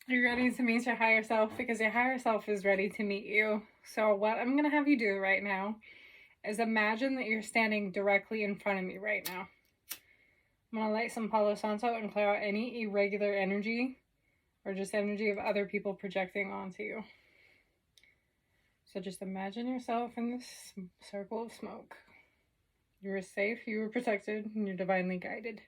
You're ready to meet your higher self because your higher self is ready to meet you. So what I'm going to have you do right now is imagine that you're standing directly in front of me right now. I'm going to light some Palo Santo and clear out any irregular energy or just energy of other people projecting onto you. So just imagine yourself in this circle of smoke. You are safe, you are protected, and you're divinely guided.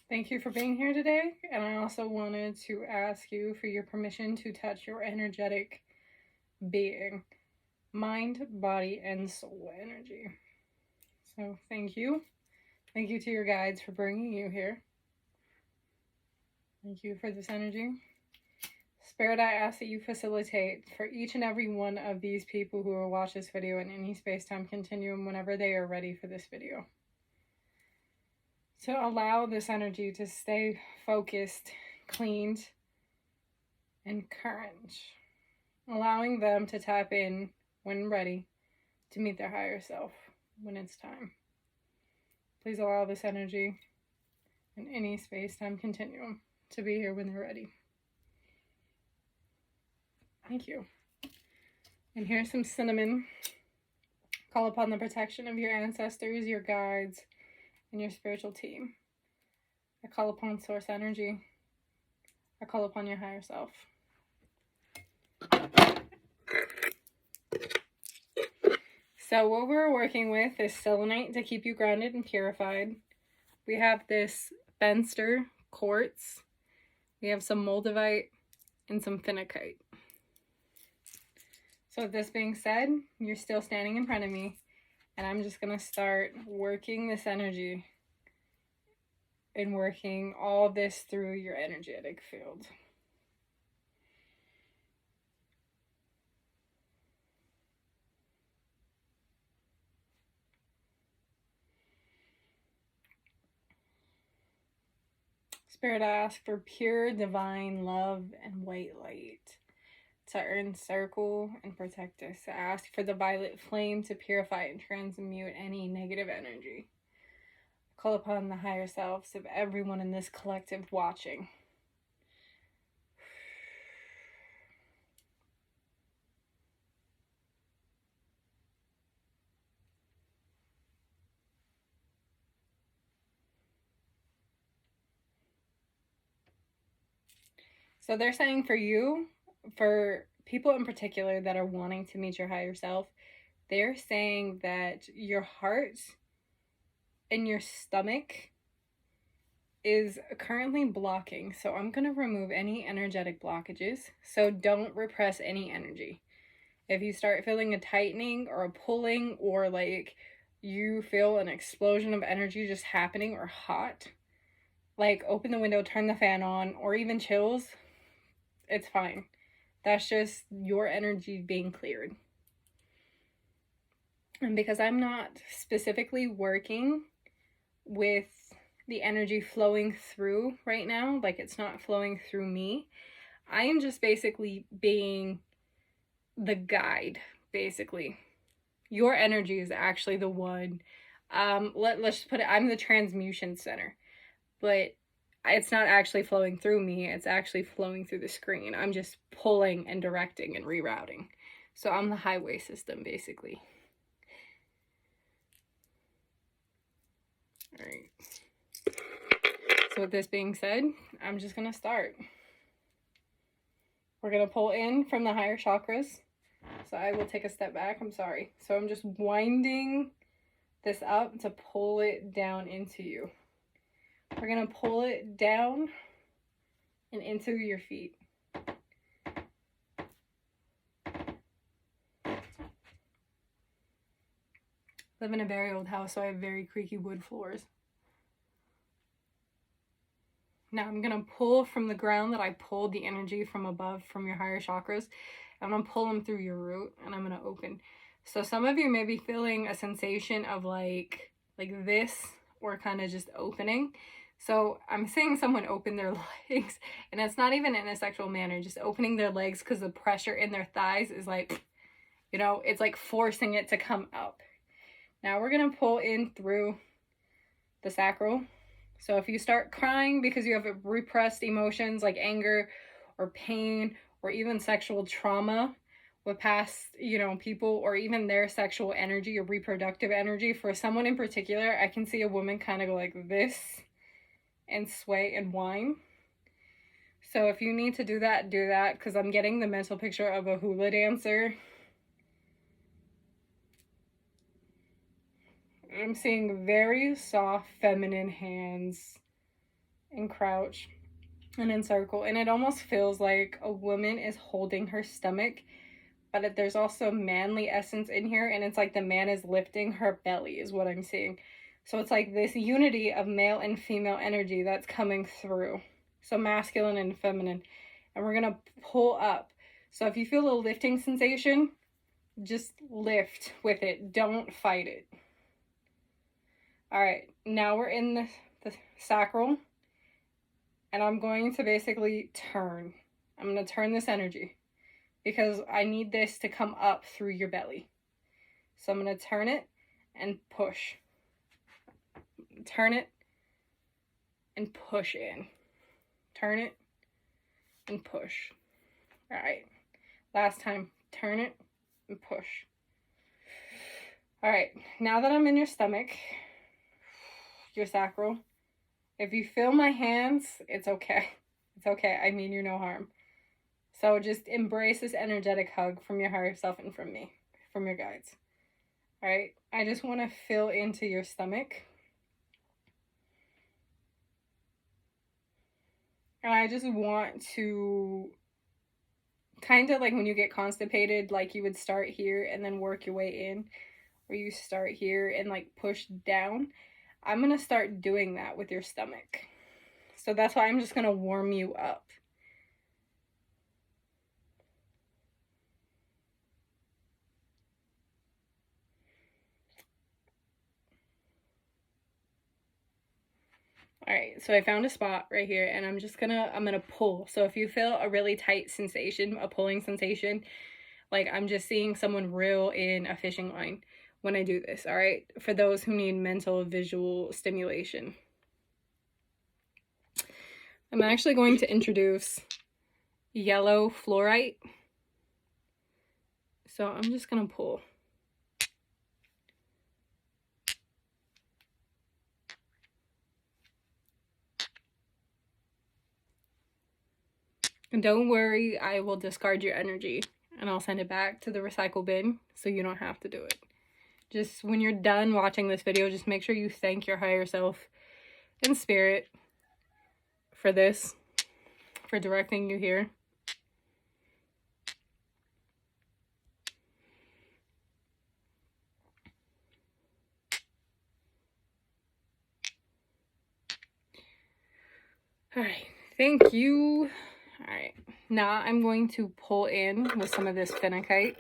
Thank you for being here today, and I also wanted to ask you for your permission to touch your energetic being, mind, body, and soul energy. So thank you. Thank you to your guides for bringing you here. Thank you for this energy. Spirit, I ask that you facilitate for each and every one of these people who will watch this video in any space-time continuum whenever they are ready for this video, to allow this energy to stay focused, cleaned, and current, allowing them to tap in when ready to meet their higher self when it's time. Please allow this energy in any space-time continuum to be here when they're ready. Thank you. And here's some cinnamon. Call upon the protection of your ancestors, your guides, and your spiritual team. I call upon source energy. I call upon your higher self. So what we're working with is selenite to keep you grounded and purified. We have this Fenster quartz. We have some moldavite and some phenakite. So with this being said, you're still standing in front of me, and I'm just going to start working this energy and working all this through your energetic field. Spirit, I ask for pure divine love and white light to encircle and protect us. I ask for the violet flame to purify and transmute any negative energy. I call upon the higher selves of everyone in this collective watching. So they're saying for you, for people in particular that are wanting to meet your higher self, they're saying that your heart and your stomach is currently blocking. So I'm going to remove any energetic blockages. So don't repress any energy. If you start feeling a tightening or a pulling, or like you feel an explosion of energy just happening, or hot, like open the window, turn the fan on, or even chills, it's fine. That's just your energy being cleared. And because I'm not specifically working with the energy flowing through right now, like it's not flowing through me, I am just basically being the guide, basically. Your energy is actually the one, let's just put it, I'm the transmutation center, but it's not actually flowing through me, it's actually flowing through the screen. I'm just pulling and directing and rerouting. So I'm the highway system, basically. All right. So with this being said, I'm just going to start. We're going to pull in from the higher chakras. So I will take a step back. I'm sorry. So I'm just winding this up to pull it down into you. We're going to pull it down and into your feet. I live in a very old house, so I have very creaky wood floors. Now I'm going to pull from the ground that I pulled the energy from above, from your higher chakras. I'm going to pull them through your root, and I'm going to open. So some of you may be feeling a sensation of like this, or kind of just opening. So I'm seeing someone open their legs, and it's not even in a sexual manner, just opening their legs because the pressure in their thighs is like, You know, it's like forcing it to come up. Now we're going to pull in through the sacral. So if you start crying because you have repressed emotions like anger or pain or even sexual trauma with past, you know, people, or even their sexual energy or reproductive energy, for someone in particular, I can see a woman kind of go like this and sway and whine. So if you need to do that, because I'm getting the mental picture of a hula dancer. I'm seeing very soft feminine hands and crouch and encircle, and it almost feels like a woman is holding her stomach, but there's also manly essence in here, and it's like the man is lifting her belly is what I'm seeing. So it's like this unity of male and female energy that's coming through. So masculine and feminine. And we're going to pull up. So if you feel a lifting sensation, just lift with it. Don't fight it. All right, now we're in the sacral. And I'm going to basically turn. I'm going to turn this energy because I need this to come up through your belly. So I'm going to turn it and push. Turn it and push in. Turn it and push. All right. Last time. Turn it and push. All right. Now that I'm in your stomach, your sacral, if you feel my hands, it's okay. It's okay. I mean you no harm. So just embrace this energetic hug from your higher self and from me, from your guides. All right. I just want to fill into your stomach. And I just want to kind of like when you get constipated, like you would start here and then work your way in, or you start here and like push down. I'm going to start doing that with your stomach. So that's why I'm just going to warm you up. All right, so I found a spot right here and I'm gonna pull. So if you feel a really tight sensation, a pulling sensation, like I'm just seeing someone reel in a fishing line when I do this, all right? For those who need mental visual stimulation. I'm actually going to introduce yellow fluorite. So I'm just gonna pull. And don't worry, I will discard your energy and I'll send it back to the recycle bin so you don't have to do it. Just when you're done watching this video, just make sure you thank your higher self and spirit for this, for directing you here. All right, thank you. All right, now I'm going to pull in with some of this phenakite.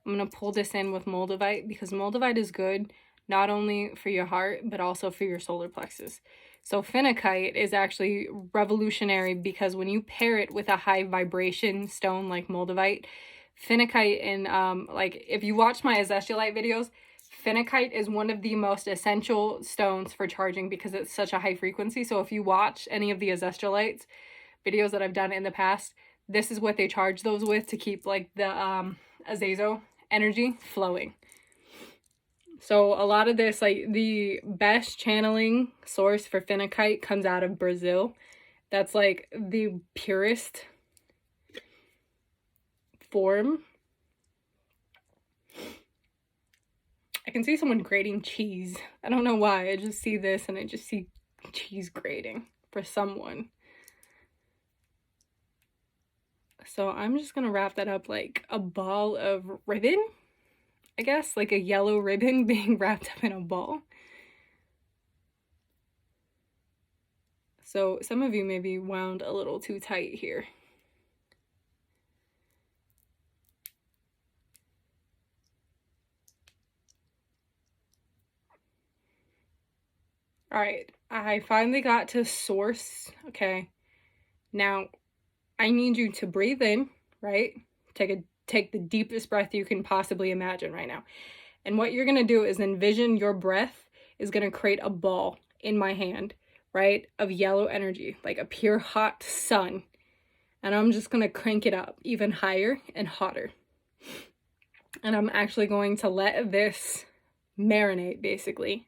I'm going to pull this in with moldavite because moldavite is good not only for your heart, but also for your solar plexus. So phenakite is actually revolutionary because when you pair it with a high vibration stone like moldavite, phenakite and like if you watch my azestolite videos, phenakite is one of the most essential stones for charging because it's such a high frequency. So if you watch any of the azestolites videos that I've done in the past, this is what they charge those with to keep like the azazo energy flowing. So a lot of this, like the best channeling source for phenakite comes out of Brazil. That's like the purest form. I can see someone grating cheese. I don't know why. I just see this and I just see cheese grating for someone. So I'm just going to wrap that up like a ball of ribbon, I guess, like a yellow ribbon being wrapped up in a ball. So some of you may be wound a little too tight here. All right, I finally got to source. Okay, now I need you to breathe in, right? Take a take the deepest breath you can possibly imagine right now. And what you're going to do is envision your breath is going to create a ball in my hand, right, of yellow energy, like a pure hot sun. And I'm just going to crank it up even higher and hotter. And I'm actually going to let this marinate, basically.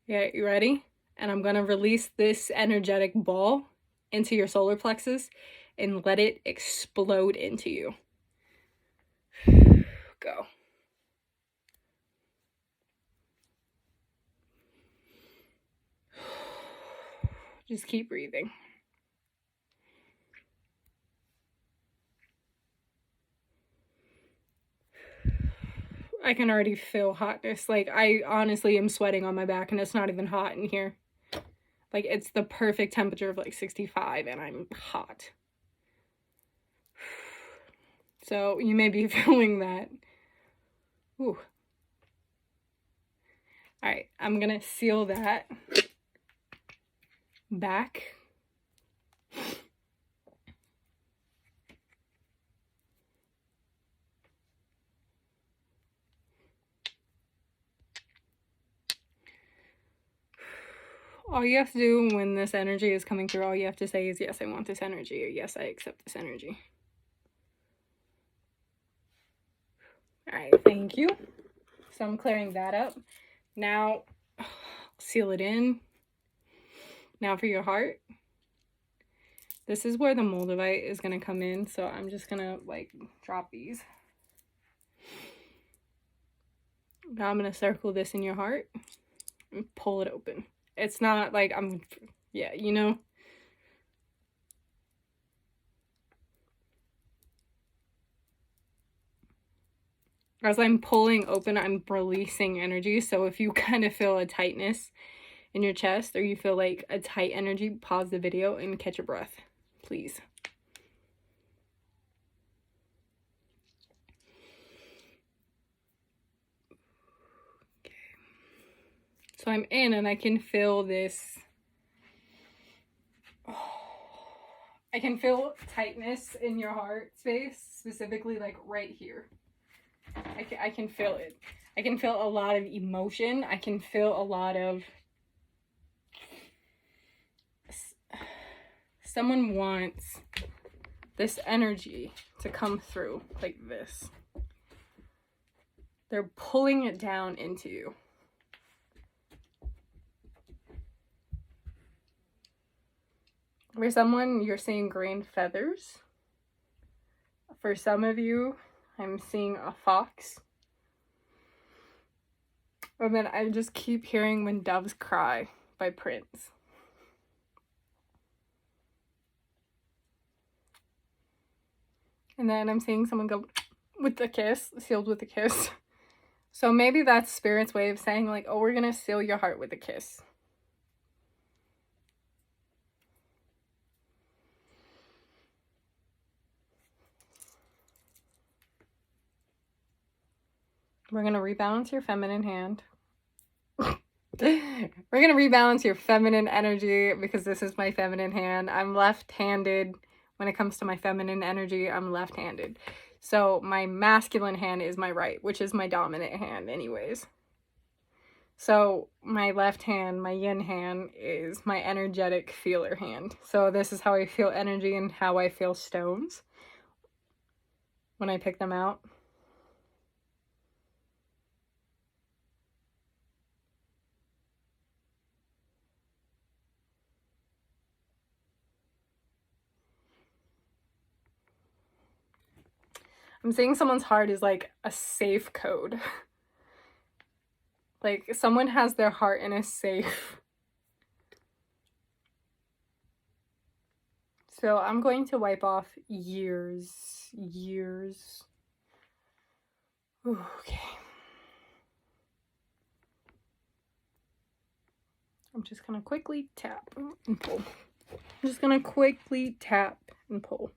Yeah, you ready? And I'm going to release this energetic ball into your solar plexus and let it explode into you. Go. Just keep breathing. I can already feel hotness. Like, I honestly am sweating on my back and it's not even hot in here. Like, it's the perfect temperature of like 65 and I'm hot. So you may be feeling that. Ooh. All right, I'm gonna seal that back. All you have to do when this energy is coming through, all you have to say is, yes, I want this energy, or yes, I accept this energy. All right, thank you. So I'm clearing that up. Now, seal it in. Now for your heart. This is where the moldavite is going to come in. So I'm just going to like drop these. Now I'm going to circle this in your heart and pull it open. It's not like yeah, you know. As I'm pulling open, I'm releasing energy. So if you kind of feel a tightness in your chest or you feel like a tight energy, pause the video and catch your breath, please. Okay. So I'm in and I can feel this. I can feel tightness in your heart space, specifically like right here. I can feel it. I can feel a lot of emotion. I can feel a lot of... Someone wants this energy to come through like this. They're pulling it down into you. For someone, you're seeing green feathers. For some of you, I'm seeing a fox. And then I just keep hearing When Doves Cry by Prince. And then I'm seeing someone go with a kiss, sealed with a kiss. So maybe that's Spirit's way of saying like, oh, we're going to seal your heart with a kiss. We're going to rebalance your feminine hand. We're going to rebalance your feminine energy because this is my feminine hand. I'm left-handed. When it comes to my feminine energy, I'm left-handed. So my masculine hand is my right, which is my dominant hand anyways. So my left hand, my yin hand, is my energetic feeler hand. So this is how I feel energy and how I feel stones when I pick them out. I'm seeing someone's heart is like a safe code. Like someone has their heart in a safe. So I'm going to wipe off years. Ooh, okay. I'm just going to quickly tap and pull. I'm just going to quickly tap and pull.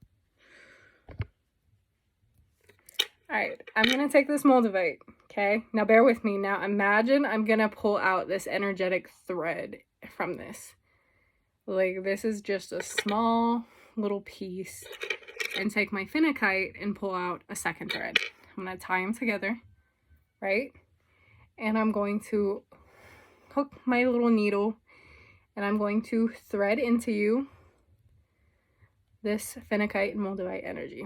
Alright, I'm going to take this moldavite, okay? Now bear with me. Now imagine I'm going to pull out this energetic thread from this. Like this is just a small little piece. and take my phenakite and pull out a second thread. I'm going to tie them together, right? And I'm going to hook my little needle and I'm going to thread into you this phenakite and moldavite energy.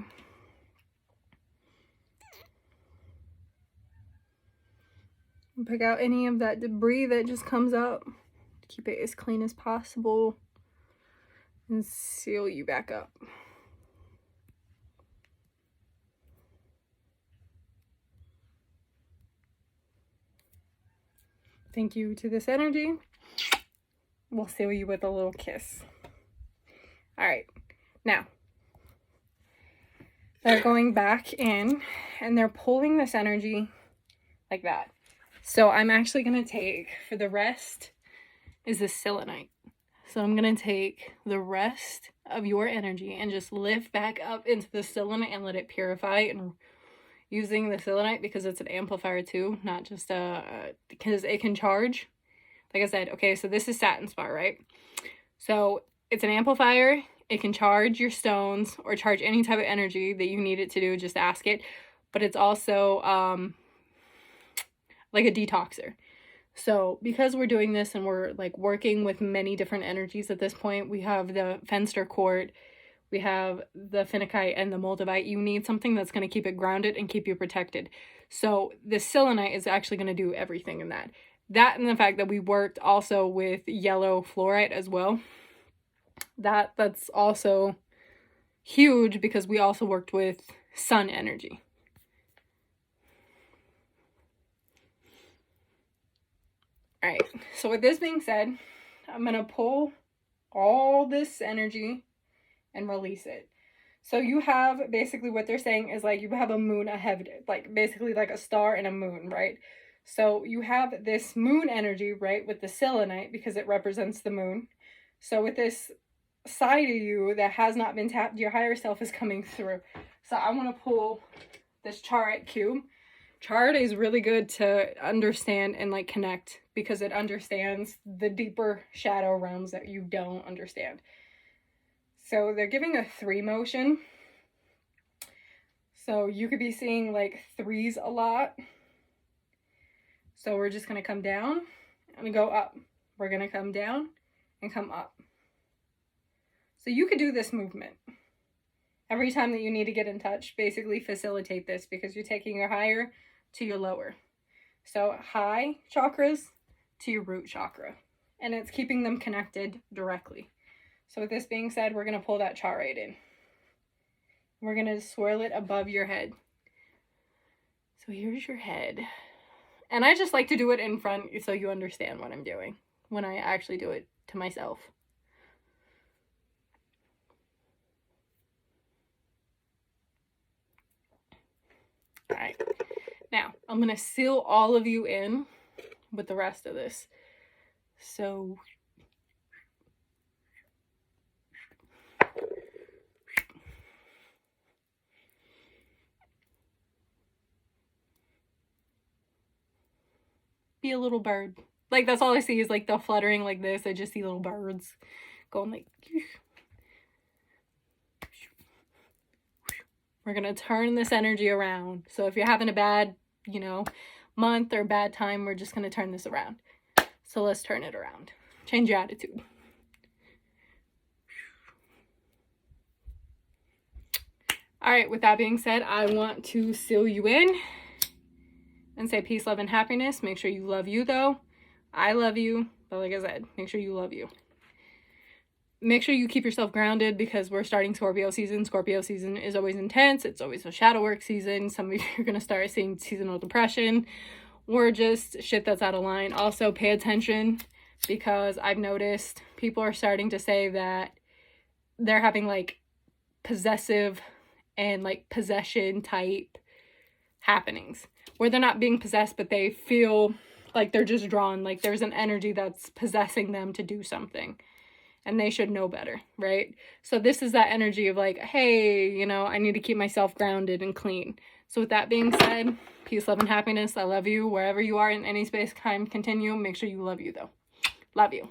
Pick out any of that debris that just comes up. Keep it as clean as possible and seal you back up. Thank you to this energy. We'll seal you with a little kiss. All right, now they're going back in and they're pulling this energy like that. So I'm actually going to take, for the rest, is this selenite. So I'm going to take the rest of your energy and just lift back up into the selenite and let it purify. And using the selenite because it's an amplifier too, not just because it can charge. Like I said, okay, so this is satin spar, right? So it's an amplifier. It can charge your stones or charge any type of energy that you need it to do. Just ask it. But it's also like a detoxer. So because we're doing this and we're like working with many different energies at this point, we have the Fenster Court, we have the phenakite and the moldavite. You need something that's going to keep it grounded and keep you protected. So the selenite is actually going to do everything in that. That and the fact that we worked also with yellow fluorite as well. That's also huge because we also worked with sun energy. All right, so with this being said, I'm going to pull all this energy and release it. So you have, basically what they're saying is like you have a moon ahead, like basically like a star and a moon, right? So you have this moon energy, right, with the selenite because it represents the moon. So with this side of you that has not been tapped, your higher self is coming through. So I want to pull this chart cube. Chart is really good to understand and like connect because it understands the deeper shadow realms that you don't understand. So they're giving a 3 motion. So you could be seeing like 3s a lot. So we're just going to come down and go up. We're going to come down and come up. So you could do this movement. Every time that you need to get in touch, basically facilitate this because you're taking your higher to your lower. So high chakras to your root chakra. And it's keeping them connected directly. So with this being said, we're going to pull that chart in. We're going to swirl it above your head. So here's your head. And I just like to do it in front so you understand what I'm doing when I actually do it to myself. All right. Now, I'm going to seal all of you in with the rest of this. So be a little bird. Like, that's all I see is like the fluttering like this. I just see little birds going like... We're going to turn this energy around. So if you're having a bad, month or bad time, we're just going to turn this around. So let's turn it around. Change your attitude. All right, with that being said, I want to seal you in and say peace, love, and happiness. Make sure you love you, though. I love you. But like I said, make sure you love you. Make sure you keep yourself grounded because we're starting Scorpio season. Scorpio season is always intense. It's always a shadow work season. Some of you are going to start seeing seasonal depression or just shit that's out of line. Also, pay attention because I've noticed people are starting to say that they're having like possessive and like possession type happenings where they're not being possessed, but they feel like they're just drawn, like there's an energy that's possessing them to do something. And they should know better, right? So this is that energy of like, hey, I need to keep myself grounded and clean. So with that being said, peace, love, and happiness. I love you wherever you are in any space, time, continuum. Make sure you love you, though. Love you.